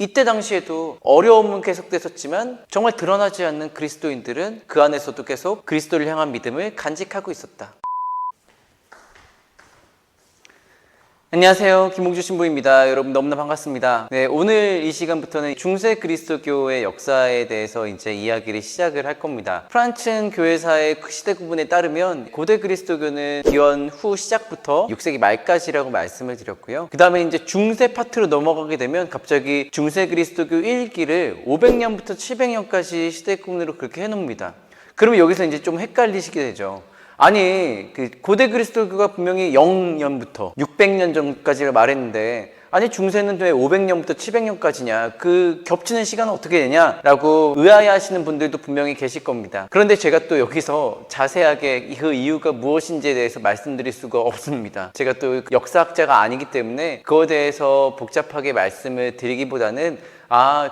이때 당시에도 어려움은 계속됐었지만 정말 드러나지 않는 그리스도인들은 그 안에서도 계속 그리스도를 향한 믿음을 간직하고 있었다. 안녕하세요. 김홍주 신부입니다. 여러분 너무나 반갑습니다. 네, 오늘 이 시간부터는 중세 그리스도교의 역사에 대해서 이제 이야기를 시작을 할 겁니다. 프란츠 교회사의 시대 구분에 따르면 고대 그리스도교는 기원 후 시작부터 6세기 말까지라고 말씀을 드렸고요. 그 다음에 이제 중세 파트로 넘어가게 되면 갑자기 중세 그리스도교 1기를 500년부터 700년까지 시대 구분으로 그렇게 해놓습니다. 그러면 여기서 이제 좀 헷갈리시게 되죠. 아니, 고대 그리스도교가 분명히 0년부터 600년 전까지를 말했는데, 아니, 중세는 왜 500년부터 700년까지냐? 그 겹치는 시간은 어떻게 되냐? 라고 의아해 하시는 분들도 분명히 계실 겁니다. 그런데 제가 또 여기서 자세하게 그 이유가 무엇인지에 대해서 말씀드릴 수가 없습니다. 제가 또 역사학자가 아니기 때문에 그거에 대해서 복잡하게 말씀을 드리기보다는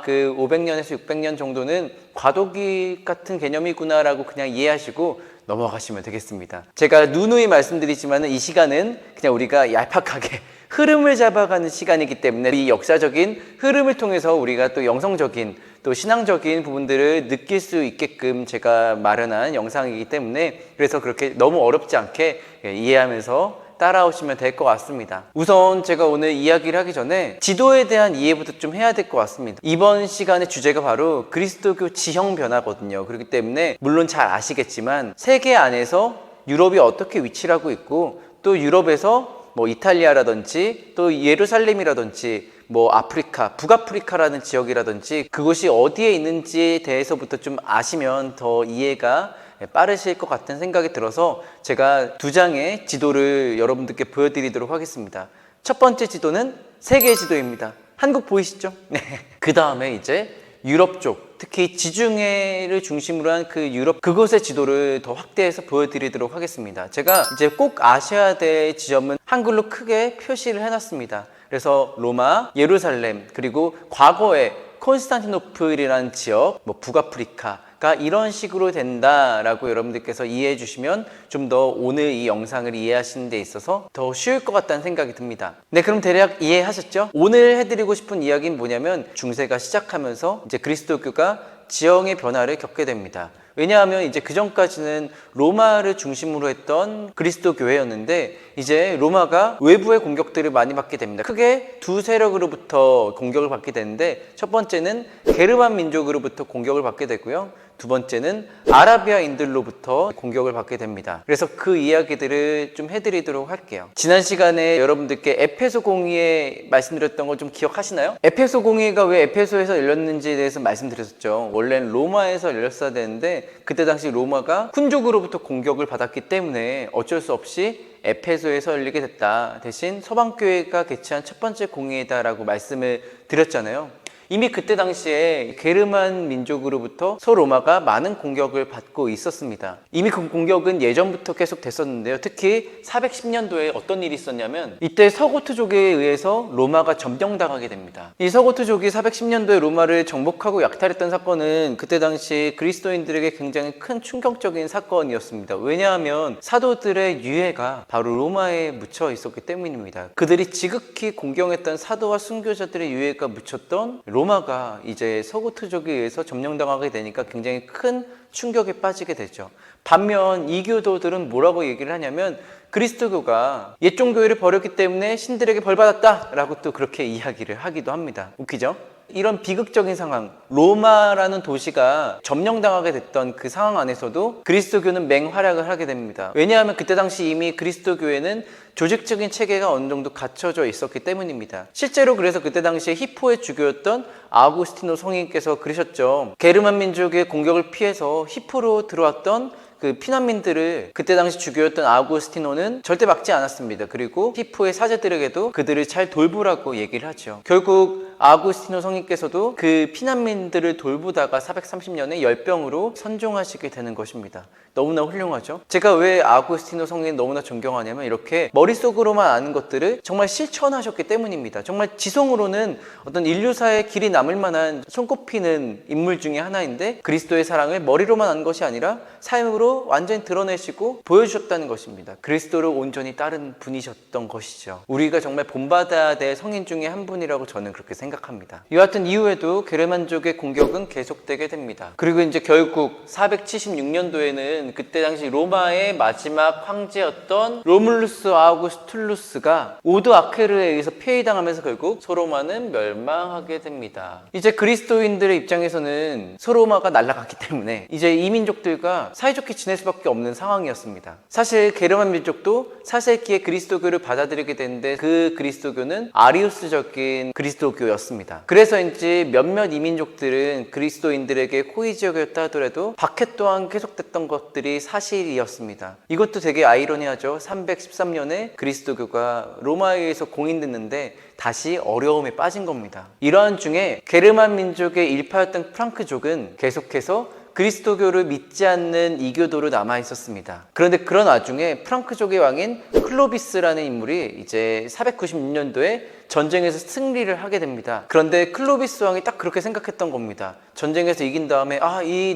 그 500년에서 600년 정도는 과도기 같은 개념이구나라고 그냥 이해하시고 넘어가시면 되겠습니다. 제가 누누이 말씀드리지만 이 시간은 그냥 우리가 얄팍하게 흐름을 잡아가는 시간이기 때문에 이 역사적인 흐름을 통해서 우리가 또 영성적인 또 신앙적인 부분들을 느낄 수 있게끔 제가 마련한 영상이기 때문에 그래서 그렇게 너무 어렵지 않게 이해하면서 따라오시면 될 것 같습니다. 우선 제가 오늘 이야기를 하기 전에 지도에 대한 이해부터 좀 해야 될 것 같습니다. 이번 시간의 주제가 바로 그리스도교 지형 변화거든요. 그렇기 때문에 물론 잘 아시겠지만 세계 안에서 유럽이 어떻게 위치를 하고 있고 또 유럽에서 뭐 이탈리아라든지 또 예루살렘이라든지 뭐 아프리카, 북아프리카라는 지역이라든지 그곳이 어디에 있는지에 대해서부터 좀 아시면 더 이해가 빠르실 것 같은 생각이 들어서 제가 두 장의 지도를 여러분들께 보여드리도록 하겠습니다. 첫 번째 지도는 세계 지도입니다. 한국 보이시죠? 네. 그 다음에 이제 유럽 쪽, 특히 지중해를 중심으로 한 그 유럽 그곳의 지도를 더 확대해서 보여드리도록 하겠습니다. 제가 이제 꼭 아셔야 될 지점은 한글로 크게 표시를 해놨습니다. 그래서 로마, 예루살렘, 그리고 과거에 콘스탄티노플이라는 지역, 뭐 북아프리카가 이런 식으로 된다라고 여러분들께서 이해해 주시면 좀 더 오늘 이 영상을 이해하시는 데 있어서 더 쉬울 것 같다는 생각이 듭니다. 네, 그럼 대략 이해하셨죠? 오늘 해드리고 싶은 이야기는 뭐냐면 중세가 시작하면서 이제 그리스도교가 지형의 변화를 겪게 됩니다. 왜냐하면 이제 그 전까지는 로마를 중심으로 했던 그리스도 교회였는데 이제 로마가 외부의 공격들을 많이 받게 됩니다. 크게 두 세력으로부터 공격을 받게 되는데 첫 번째는 게르만 민족으로부터 공격을 받게 되고요. 두 번째는 아라비아인들로부터 공격을 받게 됩니다. 그래서 그 이야기들을 좀 해드리도록 할게요. 지난 시간에 여러분들께 에페소 공의회 말씀드렸던 거 좀 기억하시나요? 에페소 공의회가 왜 에페소에서 열렸는지에 대해서 말씀드렸었죠. 원래는 로마에서 열렸어야 되는데 그때 당시 로마가 훈족으로부터 공격을 받았기 때문에 어쩔 수 없이 에페소에서 열리게 됐다. 대신 서방교회가 개최한 첫 번째 공의회다라고 말씀을 드렸잖아요. 이미 그때 당시에 게르만 민족으로부터 서로마가 많은 공격을 받고 있었습니다. 이미 그 공격은 예전부터 계속 됐었는데요. 특히 410년도에 어떤 일이 있었냐면 이때 서고트족에 의해서 로마가 점령당하게 됩니다. 이 서고트족이 410년도에 로마를 정복하고 약탈했던 사건은 그때 당시 그리스도인들에게 굉장히 큰 충격적인 사건이었습니다. 왜냐하면 사도들의 유해가 바로 로마에 묻혀 있었기 때문입니다. 그들이 지극히 공경했던 사도와 순교자들의 유해가 묻혔던 로마가 이제 서고트족에 의해서 점령당하게 되니까 굉장히 큰 충격에 빠지게 되죠. 반면 이교도들은 뭐라고 얘기를 하냐면 그리스도교가 옛 종교회를 버렸기 때문에 신들에게 벌받았다 라고 또 그렇게 이야기를 하기도 합니다. 웃기죠? 이런 비극적인 상황, 로마라는 도시가 점령당하게 됐던 그 상황 안에서도 그리스도교는 맹활약을 하게 됩니다. 왜냐하면 그때 당시 이미 그리스도교회는 조직적인 체계가 어느 정도 갖춰져 있었기 때문입니다. 실제로 그래서 그때 당시에 히포의 주교였던 아우구스티노 성인께서 그러셨죠. 게르만 민족의 공격을 피해서 히포로 들어왔던 그 피난민들을 그때 당시 주교였던 아우구스티노는 절대 막지 않았습니다. 그리고 히포의 사제들에게도 그들을 잘 돌보라고 얘기를 하죠. 결국 아우구스티노 성인께서도 그 피난민들을 돌보다가 430년에 열병으로 선종하시게 되는 것입니다. 너무나 훌륭하죠? 제가 왜 아우구스티노 성인 너무나 존경하냐면 이렇게 머릿속으로만 아는 것들을 정말 실천하셨기 때문입니다. 정말 지성으로는 어떤 인류사의 길이 남을 만한 손꼽히는 인물 중에 하나인데 그리스도의 사랑을 머리로만 아는 것이 아니라 삶으로 완전히 드러내시고 보여주셨다는 것입니다. 그리스도를 온전히 따른 분이셨던 것이죠. 우리가 정말 본받아야 될 성인 중에 한 분이라고 저는 그렇게 생각합니다. 생각합니다. 여하튼 이후에도 게르만족의 공격은 계속되게 됩니다. 그리고 이제 결국 476년도에는 그때 당시 로마의 마지막 황제였던 로물루스 아우구스툴루스가 오도 아케르에 의해서 폐위당하면서 결국 소로마는 멸망하게 됩니다. 이제 그리스도인들의 입장에서는 소로마가 날아갔기 때문에 이제 이 민족들과 사이좋게 지낼 수밖에 없는 상황이었습니다. 사실 게르만 민족도 4세기에 그리스도교를 받아들이게 됐는데 그 그리스도교는 아리우스적인 그리스도교였습니다. 그래서인지 몇몇 이민족들은 그리스도인들에게 호의적이었다 하더라도 박해 또한 계속됐던 것들이 사실이었습니다. 이것도 되게 아이러니하죠. 313년에 그리스도교가 로마에 의해서 공인됐는데 다시 어려움에 빠진 겁니다. 이러한 중에 게르만 민족의 일파였던 프랑크족은 계속해서 그리스도교를 믿지 않는 이교도로 남아 있었습니다. 그런데 그런 와중에 프랑크족의 왕인 클로비스라는 인물이 이제 496년도에 전쟁에서 승리를 하게 됩니다. 그런데 클로비스 왕이 딱 그렇게 생각했던 겁니다. 전쟁에서 이긴 다음에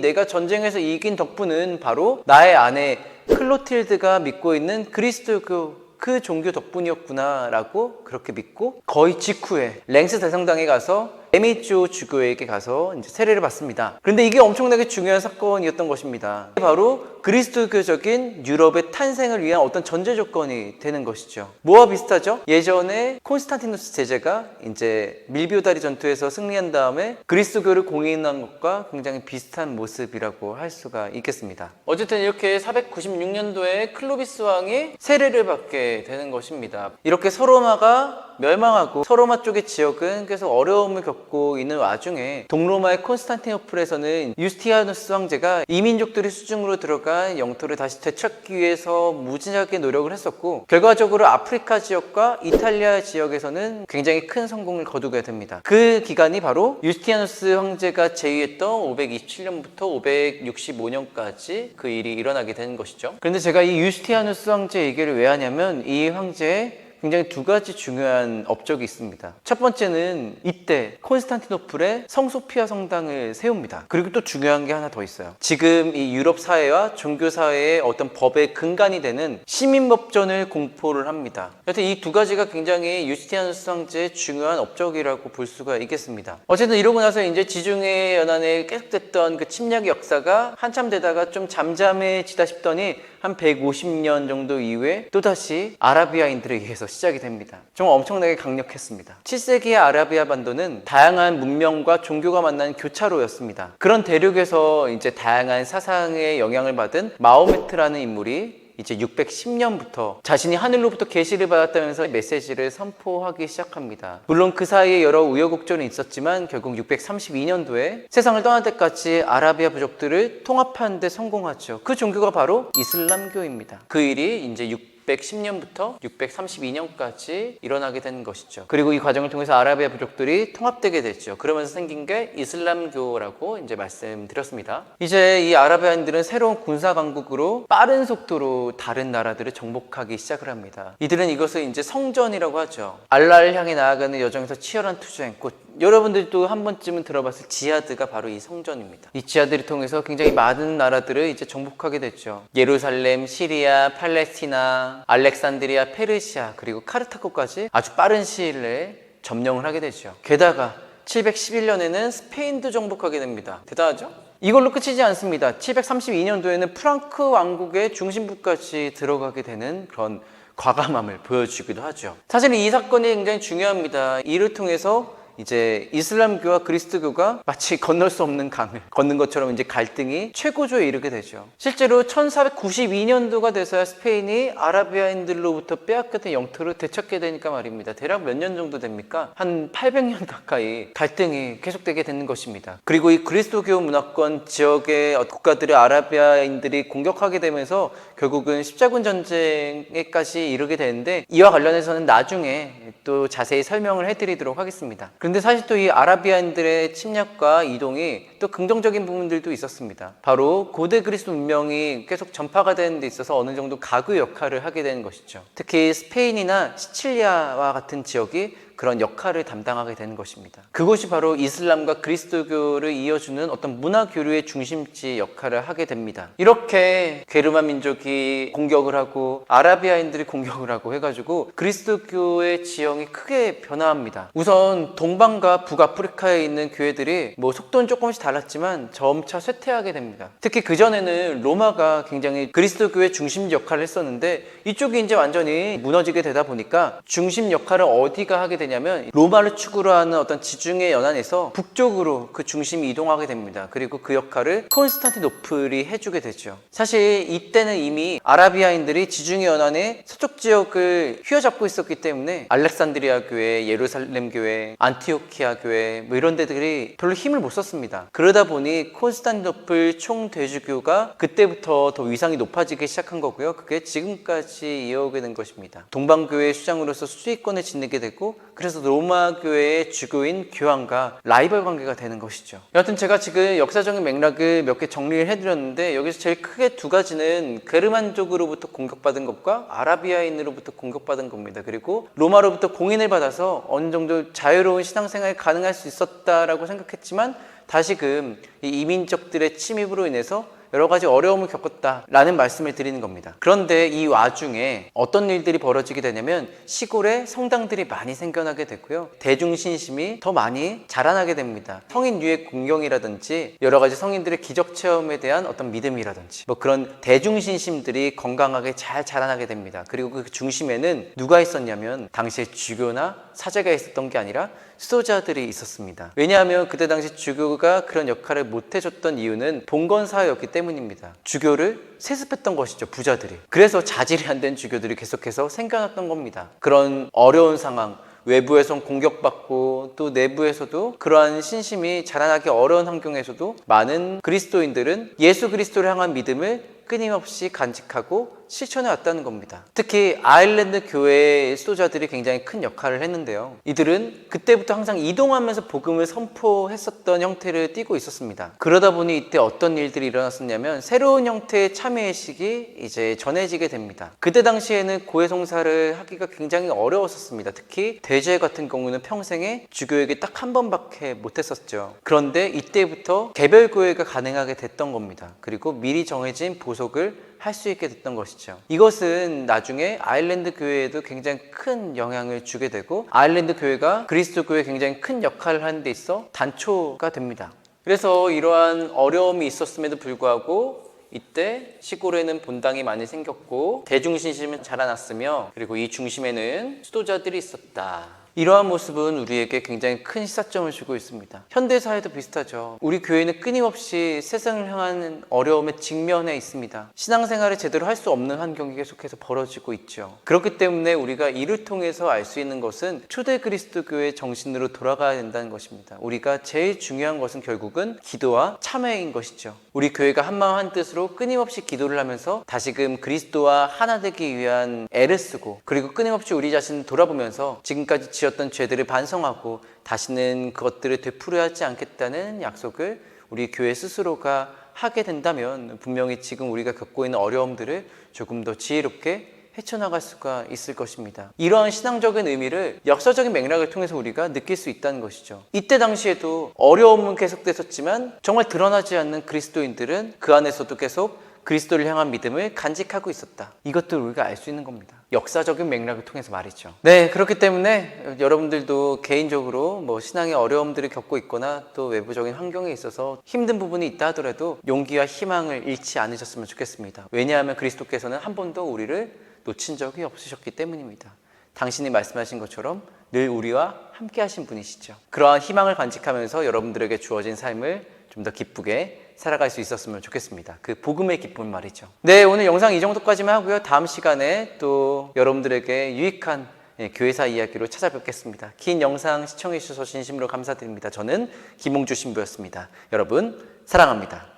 내가 전쟁에서 이긴 덕분은 바로 나의 아내 클로틸드가 믿고 있는 그리스도교 그 종교 덕분이었구나 라고 그렇게 믿고 거의 직후에 랭스 대성당에 가서 에미조 주교에게 가서 이제 세례를 받습니다. 그런데 이게 엄청나게 중요한 사건이었던 것입니다. 바로 그리스도교적인 유럽의 탄생을 위한 어떤 전제 조건이 되는 것이죠. 뭐와 비슷하죠? 예전에 콘스탄티누스 제자가 이제 밀비오다리 전투에서 승리한 다음에 그리스도교를 공인한 것과 굉장히 비슷한 모습이라고 할 수가 있겠습니다. 어쨌든 이렇게 496년도에 클로비스 왕이 세례를 받게 되는 것입니다. 이렇게 서로마가 멸망하고 서로마 쪽의 지역은 계속 어려움을 겪고 있는 와중에 동로마의 콘스탄티노플에서는 유스티아누스 황제가 이민족들이 수중으로 들어간 영토를 다시 되찾기 위해서 무진하게 노력을 했었고 결과적으로 아프리카 지역과 이탈리아 지역에서는 굉장히 큰 성공을 거두게 됩니다. 그 기간이 바로 유스티아누스 황제가 제위했던 527년부터 565년까지 그 일이 일어나게 되는 것이죠. 그런데 제가 이 유스티아누스 황제 얘기를 왜 하냐면 이 황제의 굉장히 두 가지 중요한 업적이 있습니다. 첫 번째는 이때 콘스탄티노플에 성소피아 성당을 세웁니다. 그리고 또 중요한 게 하나 더 있어요. 지금 이 유럽 사회와 종교 사회의 어떤 법의 근간이 되는 시민법전을 공포를 합니다. 여튼 이 두 가지가 굉장히 유스티아누스 황제의 중요한 업적이라고 볼 수가 있겠습니다. 어쨌든 이러고 나서 이제 지중해 연안에 계속됐던 그 침략의 역사가 한참 되다가 좀 잠잠해지다 싶더니 한 150년 정도 이후에 또다시 아라비아인들에 의해서 시작이 됩니다. 정말 엄청나게 강력했습니다. 7세기의 아라비아 반도는 다양한 문명과 종교가 만난 교차로였습니다. 그런 대륙에서 이제 다양한 사상의 영향을 받은 마호메트라는 인물이 이제 610년부터 자신이 하늘로부터 계시를 받았다면서 메시지를 선포하기 시작합니다. 물론 그 사이에 여러 우여곡절이 있었지만 결국 632년도에 세상을 떠날 때까지 아라비아 부족들을 통합하는 데 성공하죠. 그 종교가 바로 이슬람교입니다. 그 일이 이제 610년부터 632년까지 일어나게 되는 것이죠. 그리고 이 과정을 통해서 아라비아 부족들이 통합되게 됐죠. 그러면서 생긴 게 이슬람교라고 이제 말씀드렸습니다. 이제 이 아라비아인들은 새로운 군사 강국으로 빠른 속도로 다른 나라들을 정복하기 시작을 합니다. 이들은 이것을 이제 성전이라고 하죠. 알라를 향해 나아가는 여정에서 치열한 투쟁, 여러분들도 한 번쯤은 들어봤을 지하드가 바로 이 성전입니다. 이 지하드를 통해서 굉장히 많은 나라들을 이제 정복하게 됐죠. 예루살렘, 시리아, 팔레스티나, 알렉산드리아, 페르시아, 그리고 카르타고까지 아주 빠른 시일 내에 점령을 하게 되죠. 게다가 711년에는 스페인도 정복하게 됩니다. 대단하죠? 이걸로 끝이지 않습니다. 732년도에는 프랑크 왕국의 중심부까지 들어가게 되는 그런 과감함을 보여주기도 하죠. 사실 이 사건이 굉장히 중요합니다. 이를 통해서 이제 이슬람교와 그리스도교가 마치 건널 수 없는 강을 걷는 것처럼 이제 갈등이 최고조에 이르게 되죠. 실제로 1492년도가 돼서야 스페인이 아라비아인들로부터 빼앗겼던 영토를 되찾게 되니까 말입니다. 대략 몇 년 정도 됩니까? 한 800년 가까이 갈등이 계속되게 되는 것입니다. 그리고 이 그리스도교 문화권 지역의 국가들의 아라비아인들이 공격하게 되면서 결국은 십자군 전쟁에까지 이르게 되는데 이와 관련해서는 나중에 또 자세히 설명을 해드리도록 하겠습니다. 그런데 사실 또 이 아라비아인들의 침략과 이동이 또 긍정적인 부분들도 있었습니다. 바로 고대 그리스 문명이 계속 전파가 되는 데 있어서 어느 정도 가구 역할을 하게 되는 것이죠. 특히 스페인이나 시칠리아와 같은 지역이 그런 역할을 담당하게 되는 것입니다. 그곳이 바로 이슬람과 그리스도교를 이어주는 어떤 문화 교류의 중심지 역할을 하게 됩니다. 이렇게 게르만 민족이 공격을 하고 아라비아인들이 공격을 하고 해가지고 그리스도교의 지형이 크게 변화합니다. 우선 동방과 북아프리카에 있는 교회들이 뭐 속도는 조금씩 달랐지만 점차 쇠퇴하게 됩니다. 특히 그전에는 로마가 굉장히 그리스도교의 중심 역할을 했었는데 이쪽이 이제 완전히 무너지게 되다 보니까 중심 역할을 어디가 하게 되냐면 로마를 축으로 하는 어떤 지중해 연안에서 북쪽으로 그 중심이 이동하게 됩니다. 그리고 그 역할을 콘스탄티노플이 해주게 되죠. 사실 이때는 이미 아라비아인들이 지중해 연안의 서쪽 지역을 휘어잡고 있었기 때문에 알렉산드리아 교회, 예루살렘 교회, 안티오키아 교회 뭐 이런 데들이 별로 힘을 못 썼습니다. 그러다 보니 콘스탄티노플 총대주교가 그때부터 더 위상이 높아지기 시작한 거고요. 그게 지금까지 이어오게 된 것입니다. 동방교회의 수장으로서 수익권을 지니게 되고 그래서 로마 교회의 주교인 교황과 라이벌 관계가 되는 것이죠. 여하튼 제가 지금 역사적인 맥락을 몇 개 정리를 해드렸는데 여기서 제일 크게 두 가지는 게르만족으로부터 공격받은 것과 아라비아인으로부터 공격받은 겁니다. 그리고 로마로부터 공인을 받아서 어느 정도 자유로운 신앙생활이 가능할 수 있었다라고 생각했지만 다시금 이 이민족들의 침입으로 인해서 여러 가지 어려움을 겪었다라는 말씀을 드리는 겁니다. 그런데 이 와중에 어떤 일들이 벌어지게 되냐면 시골에 성당들이 많이 생겨나게 되고요. 대중신심이 더 많이 자라나게 됩니다. 성인 유해 공경이라든지 여러 가지 성인들의 기적 체험에 대한 어떤 믿음이라든지 뭐 그런 대중신심들이 건강하게 잘 자라나게 됩니다. 그리고 그 중심에는 누가 있었냐면 당시에 주교나 사제가 있었던 게 아니라 수도자들이 있었습니다. 왜냐하면 그때 당시 주교가 그런 역할을 못 해줬던 이유는 봉건사였기 때문입니다. 주교를 세습했던 것이죠, 부자들이. 그래서 자질이 안 된 주교들이 계속해서 생겨났던 겁니다. 그런 어려운 상황, 외부에선 공격받고 또 내부에서도 그러한 신심이 자라나기 어려운 환경에서도 많은 그리스도인들은 예수 그리스도를 향한 믿음을 끊임없이 간직하고 실천해 왔다는 겁니다. 특히 아일랜드 교회의 수도자들이 굉장히 큰 역할을 했는데요. 이들은 그때부터 항상 이동하면서 복음을 선포했었던 형태를 띠고 있었습니다. 그러다 보니 이때 어떤 일들이 일어났었냐면 새로운 형태의 참여의식이 이제 전해지게 됩니다. 그때 당시에는 고해성사를 하기가 굉장히 어려웠었습니다. 특히 대제 같은 경우는 평생에 주교에게 딱 한 번밖에 못했었죠. 그런데 이때부터 개별교회가 가능하게 됐던 겁니다. 그리고 미리 정해진 보석을 할 수 있게 됐던 것이죠. 이것은 나중에 아일랜드 교회에도 굉장히 큰 영향을 주게 되고 아일랜드 교회가 그리스도 교회에 굉장히 큰 역할을 하는 데 있어 단초가 됩니다. 그래서 이러한 어려움이 있었음에도 불구하고 이때 시골에는 본당이 많이 생겼고 대중신심은 자라났으며 그리고 이 중심에는 수도자들이 있었다. 이러한 모습은 우리에게 굉장히 큰 시사점을 주고 있습니다. 현대사회도 비슷하죠. 우리 교회는 끊임없이 세상을 향한 어려움에 직면해 있습니다. 신앙생활을 제대로 할 수 없는 환경이 계속해서 벌어지고 있죠. 그렇기 때문에 우리가 이를 통해서 알 수 있는 것은 초대 그리스도 교회의 정신으로 돌아가야 된다는 것입니다. 우리가 제일 중요한 것은 결국은 기도와 참회인 것이죠. 우리 교회가 한마음 한뜻으로 끊임없이 기도를 하면서 다시금 그리스도와 하나 되기 위한 애를 쓰고 그리고 끊임없이 우리 자신을 돌아보면서 지금까지 지었던 죄들을 반성하고 다시는 그것들을 되풀이하지 않겠다는 약속을 우리 교회 스스로가 하게 된다면 분명히 지금 우리가 겪고 있는 어려움들을 조금 더 지혜롭게 헤쳐나갈 수가 있을 것입니다. 이러한 신앙적인 의미를 역사적인 맥락을 통해서 우리가 느낄 수 있다는 것이죠. 이때 당시에도 어려움은 계속됐었지만 정말 드러나지 않는 그리스도인들은 그 안에서도 계속 그리스도를 향한 믿음을 간직하고 있었다. 이것도 우리가 알 수 있는 겁니다. 역사적인 맥락을 통해서 말이죠. 네, 그렇기 때문에 여러분들도 개인적으로 뭐 신앙의 어려움들을 겪고 있거나 또 외부적인 환경에 있어서 힘든 부분이 있다 하더라도 용기와 희망을 잃지 않으셨으면 좋겠습니다. 왜냐하면 그리스도께서는 한 번도 우리를 놓친 적이 없으셨기 때문입니다. 당신이 말씀하신 것처럼 늘 우리와 함께 하신 분이시죠. 그러한 희망을 간직하면서 여러분들에게 주어진 삶을 좀 더 기쁘게 살아갈 수 있었으면 좋겠습니다. 그 복음의 기쁨 말이죠. 네, 오늘 영상 이 정도까지만 하고요. 다음 시간에 또 여러분들에게 유익한 교회사 이야기로 찾아뵙겠습니다. 긴 영상 시청해 주셔서 진심으로 감사드립니다. 저는 김홍주 신부였습니다. 여러분 사랑합니다.